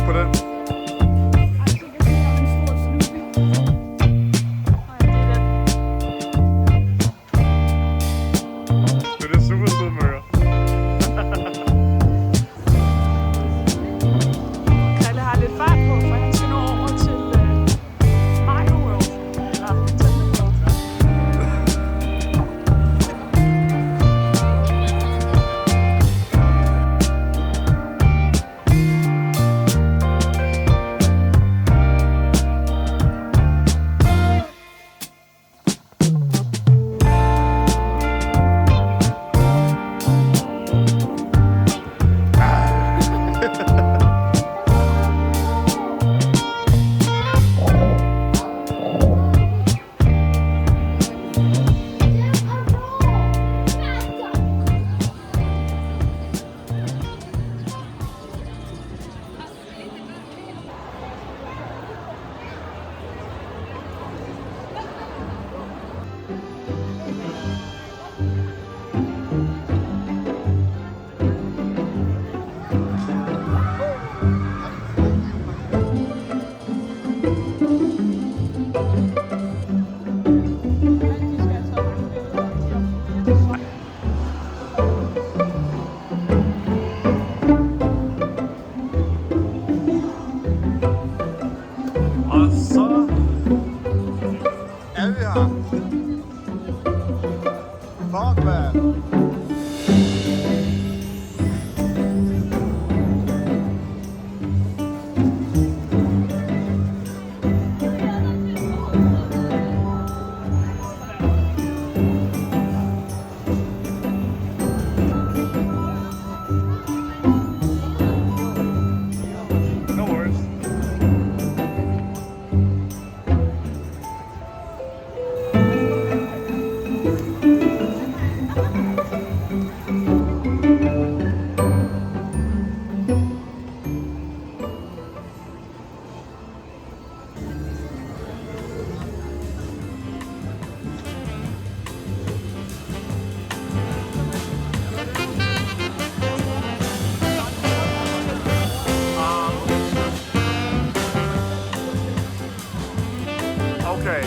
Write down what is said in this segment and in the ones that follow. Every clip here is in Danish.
kigge på den. Det er super søde møger. Kalle har lidt fart på, for han skal nå over til Mario World. Eller Nintendo World. Og så er vi her. Fuck, man. No worries. Okay.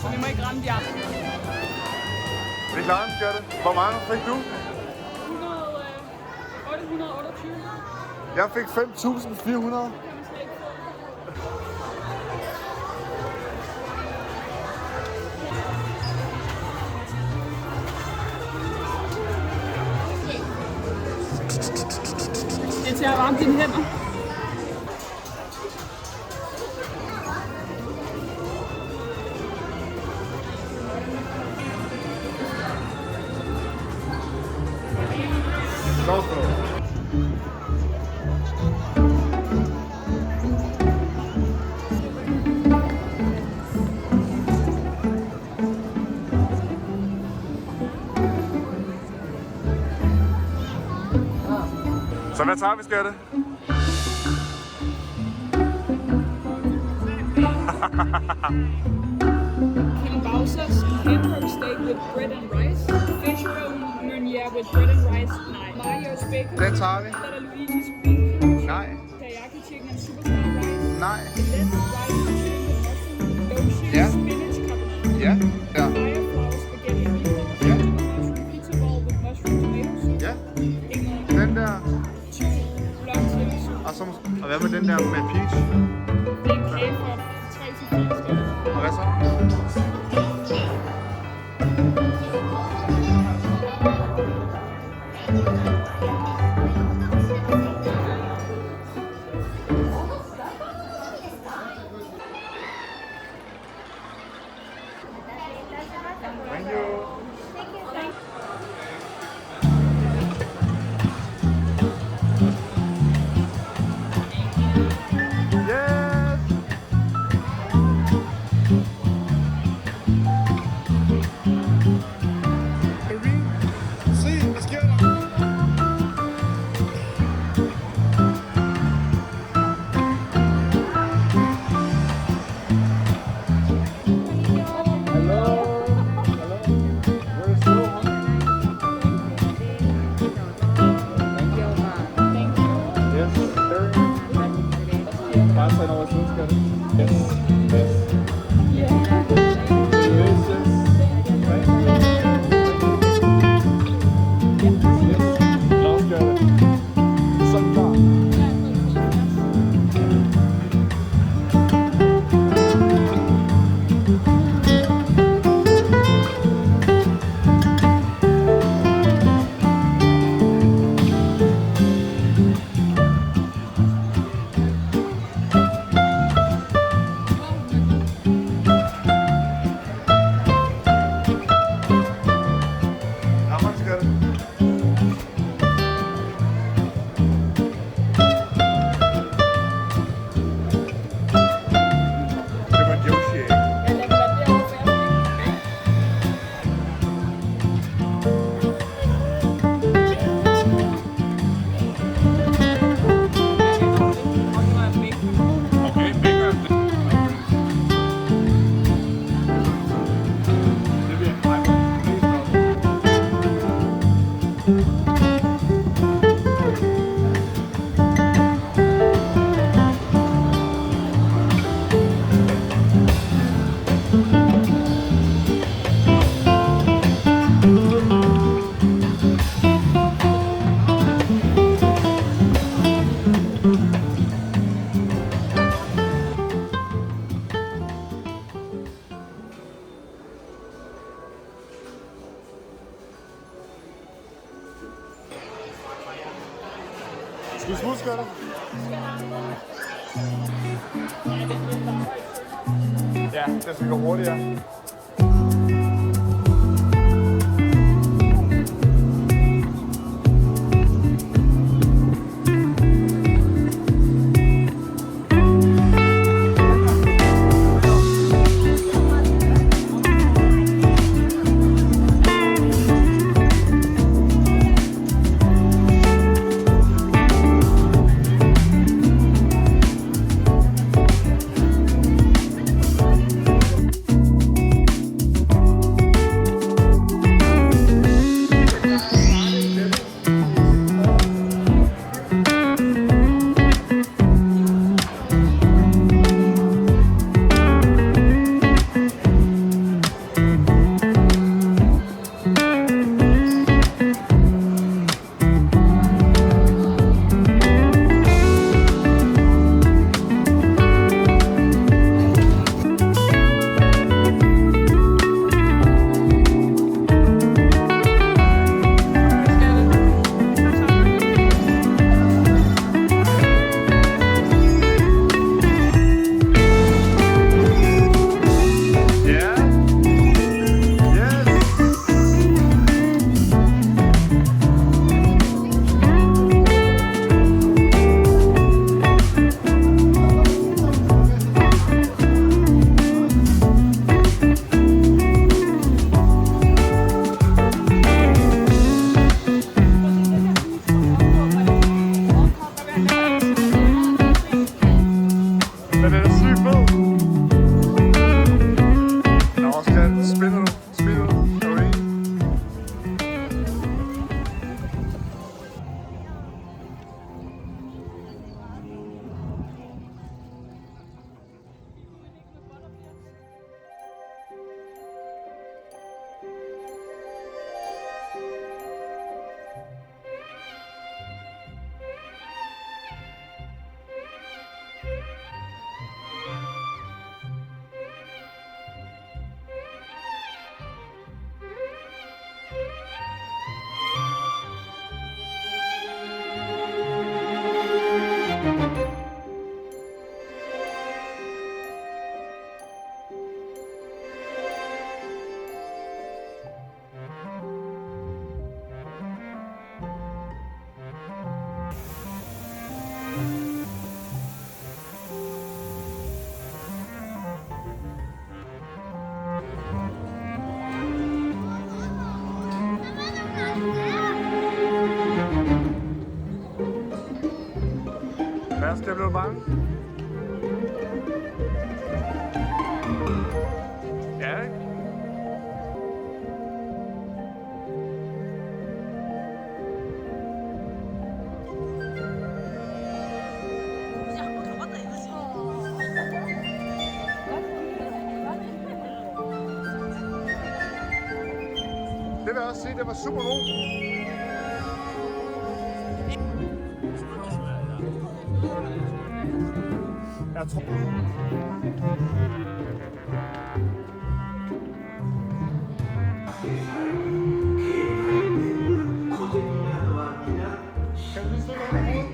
Så vi må ikke ramme de andre. Vi klarer den, Skørte. Hvor mange fik du? 828. Jeg fik 5.400. Det er til at varme dine hænder. Så hvad tager vi, skatte? Kielbausers hamburger steak with bread and rice. Fish roll meunier with bread and rice. Nej. Mario's bacon. Den tager vi. Feta Luigi's beef. Nej. Teriyaki chicken and superstar rice. Nej. Blended rice and chicken with mushroom. Low Ja. spinach carbonara. Ja. Ja. Fireflower spaghetti and meatballs. Ja. Mushroom pizza ball with mushroom tomato soup. Ja. England. Den der. Chili. Blond chili soup. Og hvad med den der med peach? Det er en kage for 3-4 stykker. Og hvad så? Thank you. Yes. Se, hvad sker der? Skal vi smutte, skatter? Ja, det skal gå hurtigere. Hvad skal du bange? Ja, ikke? Det vil jeg også sige, det var super god. Jeg tror... Kan du lige stille under hovedet?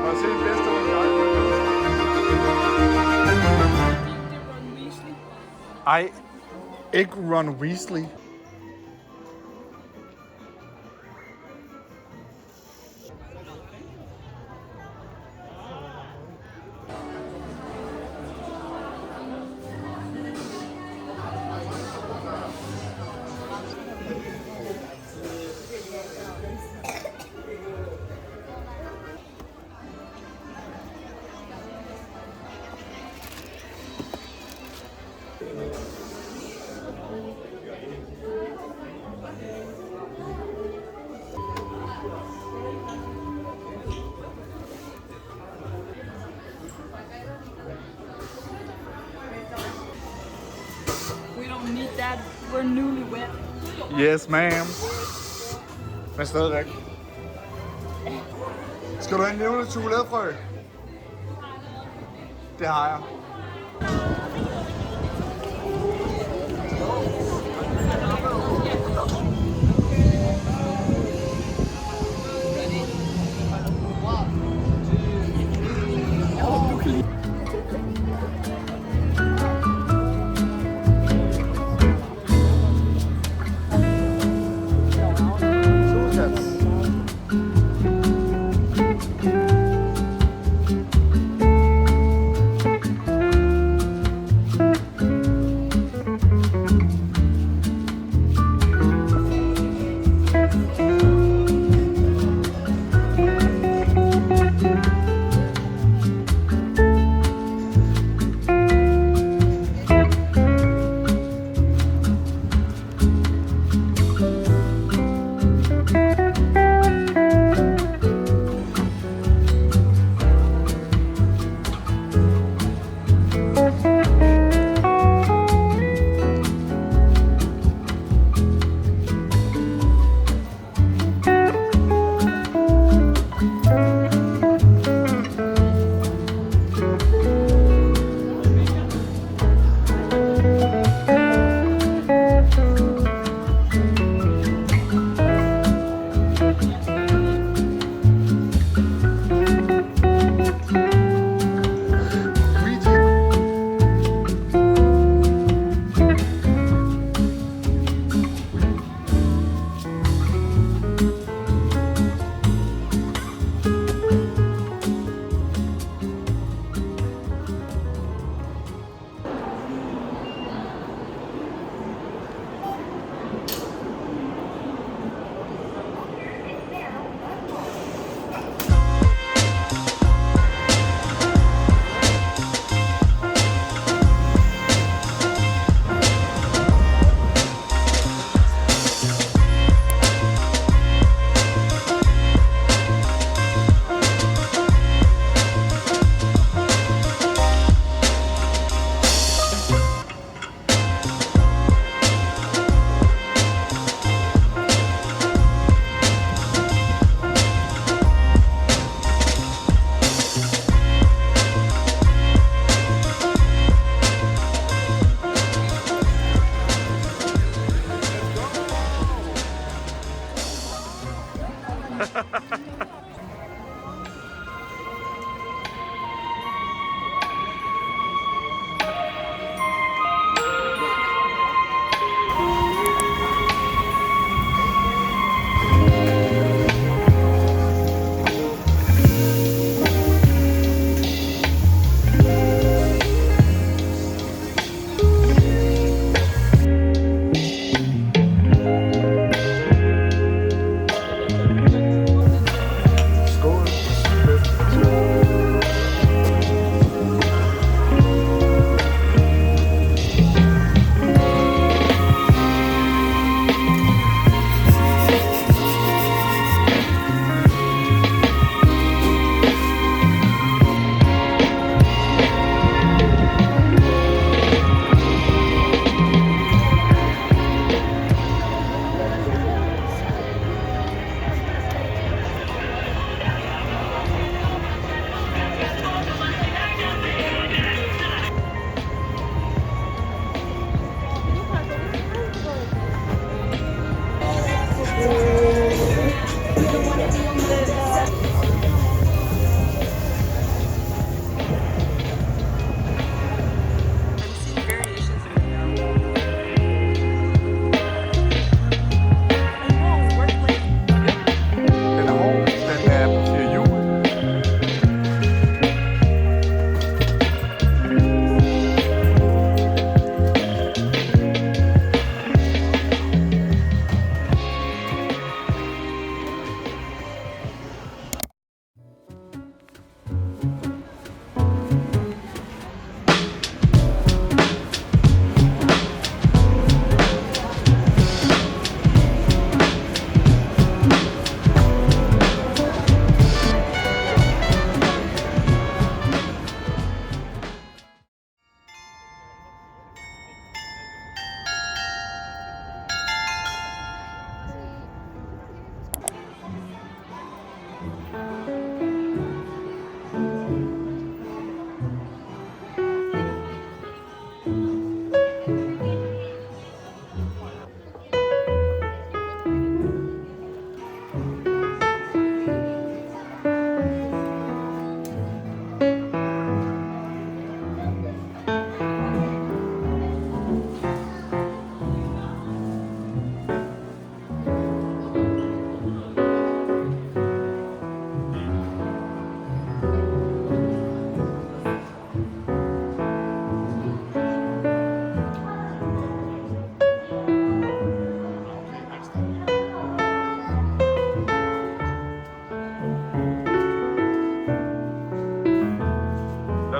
Og se den bedste rundt i Det er Ron Weasley. Ej, ikke Ron Weasley. We don't need that. We're newlywed. Yes, ma'am. Men stadigvæk. Skal du have en levende chokoladefrø? Det har jeg.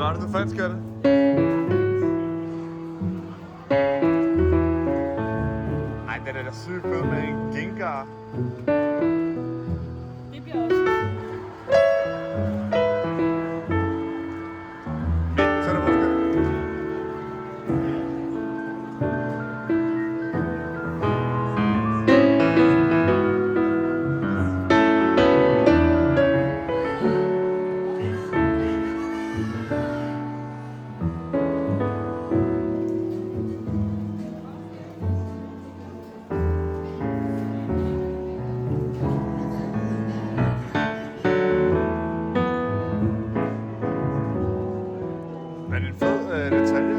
var det, du fandt, skatte? Ej, den er da sygt fed med en Gengar. Det bliver også. Så er det vores skatte. Men en fed detalje.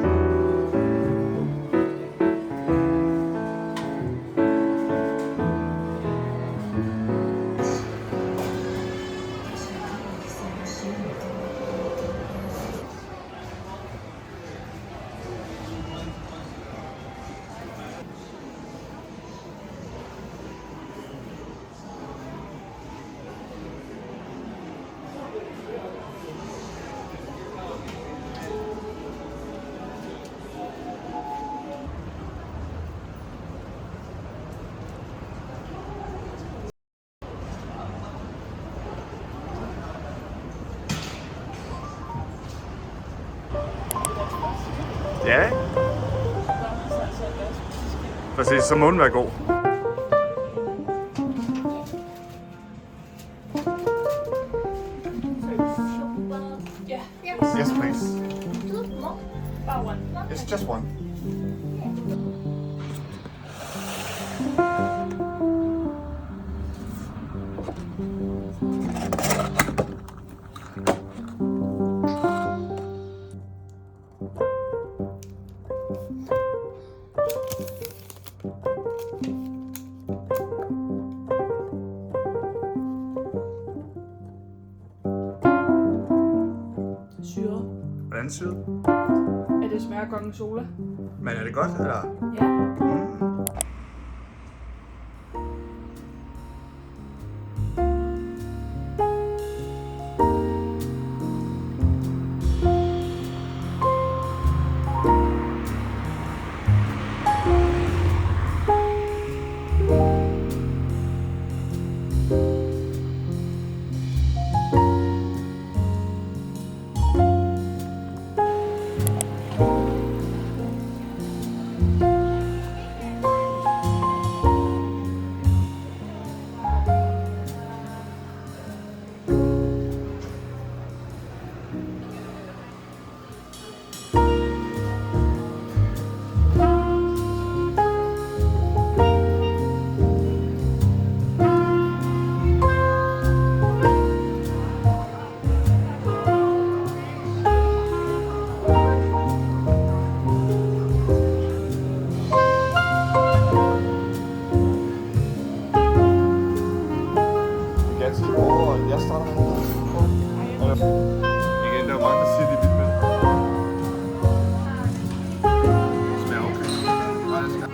Ja, ikke? Præcis, så må den være god. Ja. Yes, please. Bare one. It's just one. Syret. Hvordan syet? Er det smager gorgonzola? Men er det godt, eller? Ja. Jeg starter med igen, der er mange, der siger, det er vildt med det. Smager okay. Nej, det skal.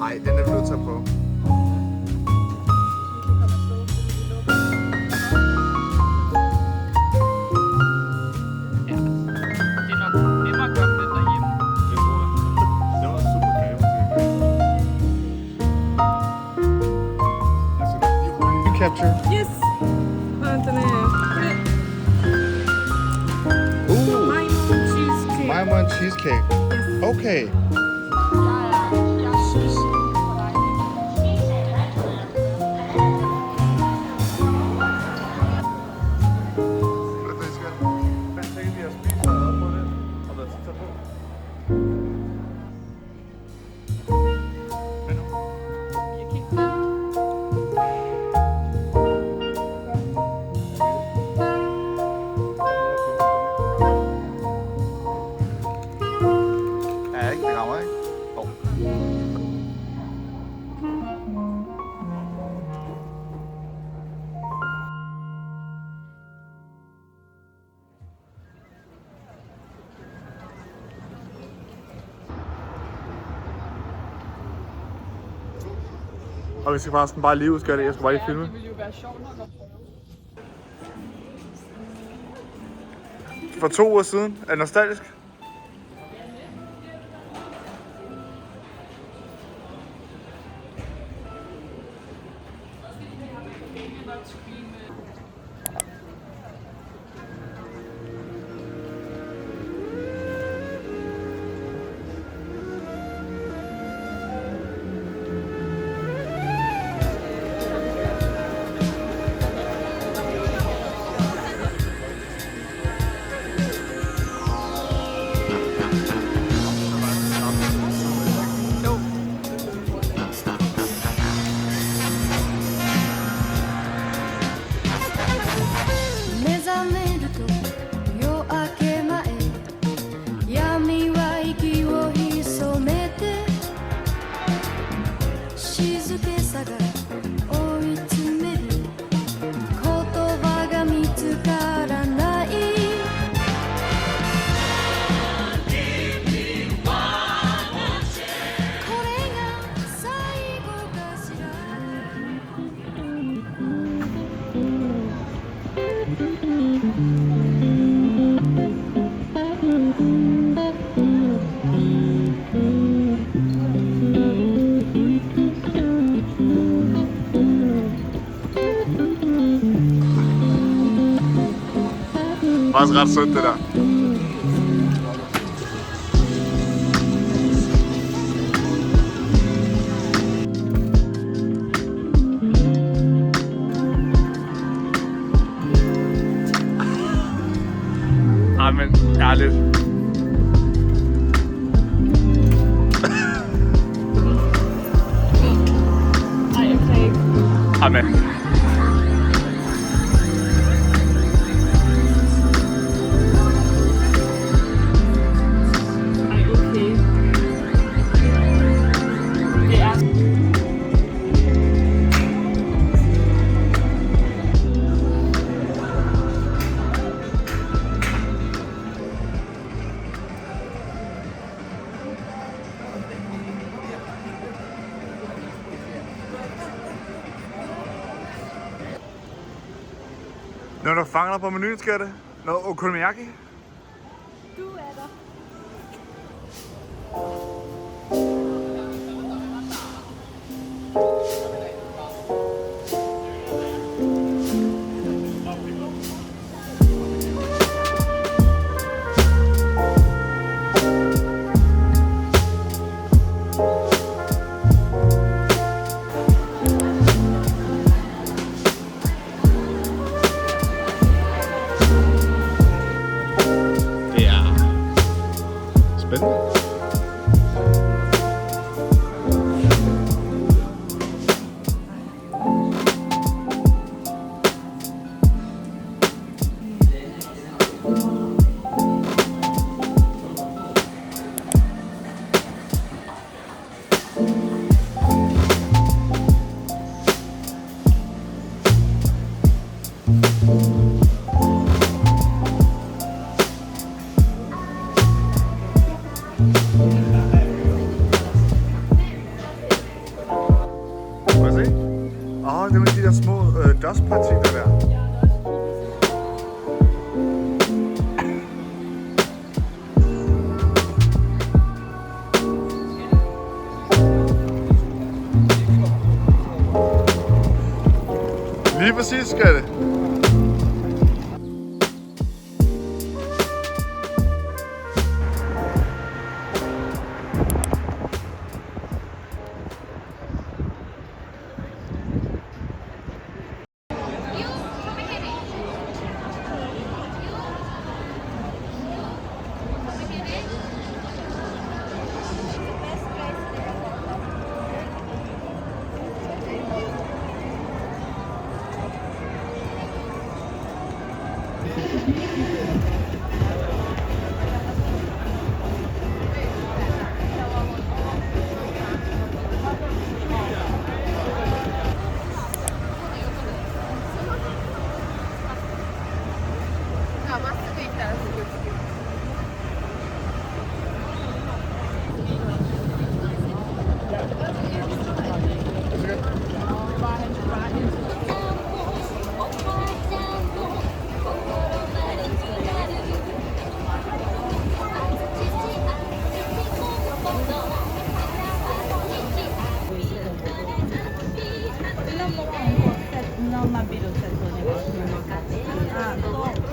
Ej, den er vi nødt til at prøve. Ja. Det er nok nemmere at komme den derhjemme. Det tror jeg. Det var super gave. Altså, you capture. Yes! Vänta nu. Ooh, Maimon cheesecake. Maimon cheesecake. Okay. Jeg synes, for dig. Jeg kan ikke Og vi skal bare lige udskøre det. Jeg skal bare lige filme. Det ville jo være sjovt nok at prøve. For 2 uger siden. Er det nostalgisk? Faktisk ret sødt det der. Ej, men ærligt. Ej, jeg kan ikke. Ej, men. Når du fanger dig på menuen, skal det? Noget okonomiyaki? Du er der. Det er de der små dustpartikler der. Lige præcis, skal det. non ma bilo se to ne možno makati. A to